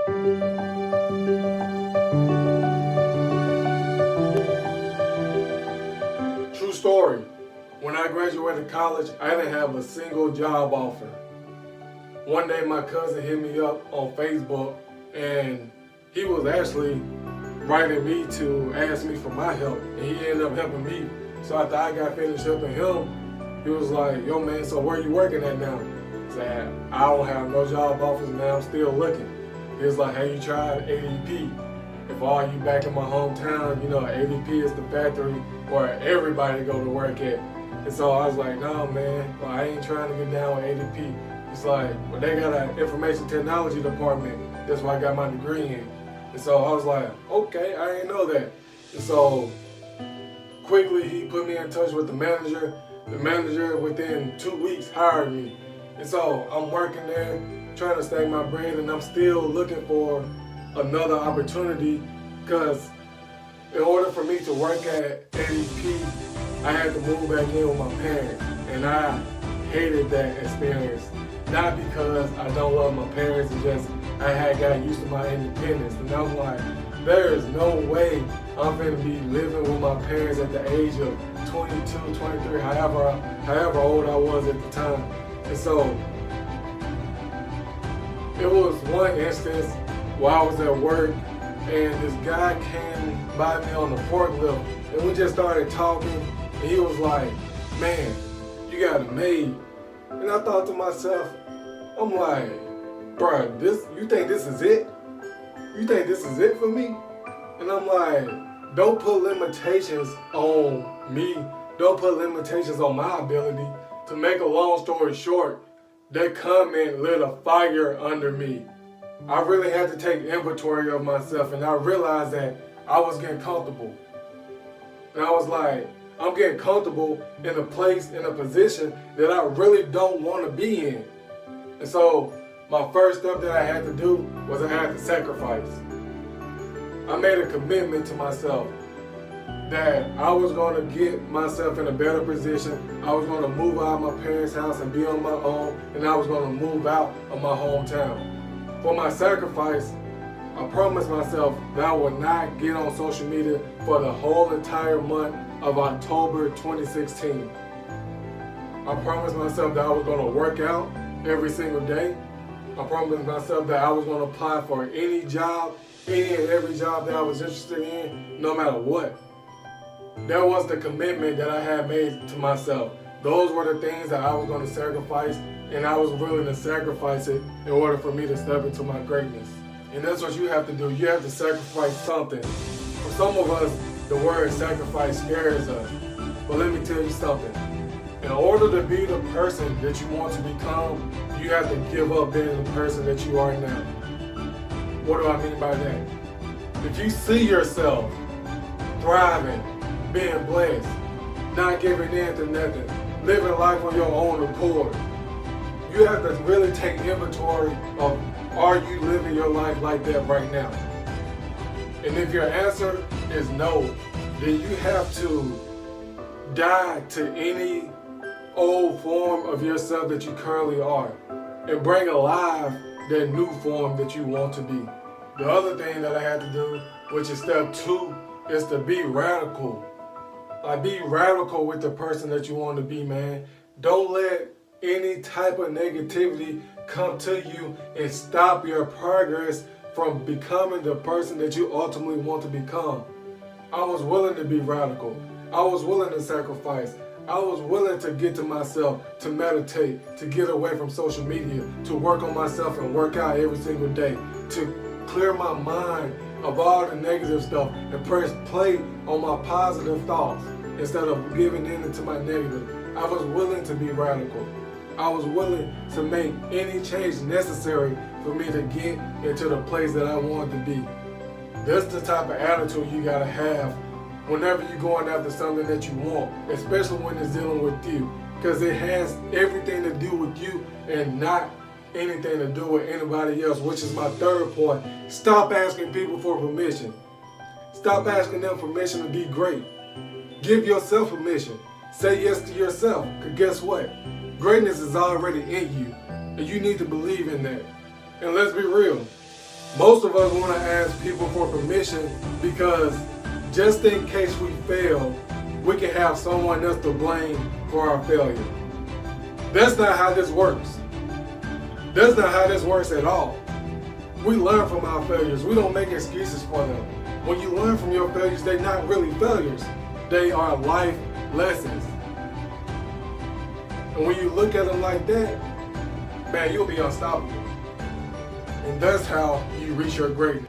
True story. When I graduated college, I didn't have a single job offer. One day my cousin hit me up on Facebook and he was actually writing me to ask me for my help, and he ended up helping me. So after I got finished helping him, he was like, yo man, so where you working at now? I said, I don't have no job offers, man, I'm still looking. He was like, hey, you tried ADP? If all you back in my hometown, you know, ADP is the factory where everybody go to work at. And so I was like, no man, well, I ain't trying to get down with ADP. It's like, well, they got an information technology department. That's what I got my degree in. And so I was like, okay, I didn't know that. And so quickly he put me in touch with the manager. The manager within 2 weeks hired me. And so I'm working there, trying to stack my bread, and I'm still looking for another opportunity, because in order for me to work at ADP, I had to move back in with my parents. And I hated that experience. Not because I don't love my parents, it's just I had gotten used to my independence. And I was like, there is no way I'm going to be living with my parents at the age of 22, 23, however old I was at the time. And so it was one instance where I was at work and this guy came by me on the forklift and we just started talking, and he was like, man, you got a maid. And I thought to myself, I'm like, bruh, you think this is it? You think this is it for me? And I'm like, don't put limitations on me. Don't put limitations on my ability. To make a long story short, that comment lit a fire under me. I really had to take inventory of myself, and I realized that I was getting comfortable. And I was like, I'm getting comfortable in a place, in a position that I really don't want to be in. And so my first step that I had to do was I had to sacrifice. I made a commitment to myself that I was going to get myself in a better position. I was going to move out of my parents' house and be on my own, and I was going to move out of my hometown. For my sacrifice, I promised myself that I would not get on social media for the whole entire month of October 2016. I promised myself that I was going to work out every single day. I promised myself that I was going to apply for any job, any and every job that I was interested in, no matter what. That was the commitment that I had made to myself. Those were the things that I was going to sacrifice, and I was willing to sacrifice it in order for me to step into my greatness. And that's what you have to do. You have to sacrifice something. For some of us, the word sacrifice scares us. But let me tell you something. In order to be the person that you want to become, you have to give up being the person that you are now. What do I mean by that? If you see yourself thriving, being blessed, not giving in to nothing, living life on your own accord, you have to really take inventory of, are you living your life like that right now? And if your answer is no, then you have to die to any old form of yourself that you currently are and bring alive that new form that you want to be. The other thing that I had to do, which is step 2, is to be radical. Like, be radical with the person that you want to be, man. Don't let any type of negativity come to you and stop your progress from becoming the person that you ultimately want to become. I was willing to be radical. I was willing to sacrifice. I was willing to get to myself, to meditate, to get away from social media, to work on myself and work out every single day, to clear my mind of all the negative stuff and press play on my positive thoughts instead of giving in to my negative. I was willing to be radical. I was willing to make any change necessary for me to get into the place that I wanted to be. That's the type of attitude you gotta have whenever you're going after something that you want, especially when it's dealing with you, because it has everything to do with you and not anything to do with anybody else, which is my third point. Stop asking people for permission. Stop asking them permission to be great. Give yourself permission. Say yes to yourself, because guess what? Greatness is already in you, and you need to believe in that. And let's be real, Most of us want to ask people for permission because just in case we fail, we can have someone else to blame for our failure. That's not how this works. That's not how this works at all. We learn from our failures. We don't make excuses for them. When you learn from your failures, they're not really failures. They are life lessons. And when you look at them like that, man, you'll be unstoppable. And that's how you reach your greatness.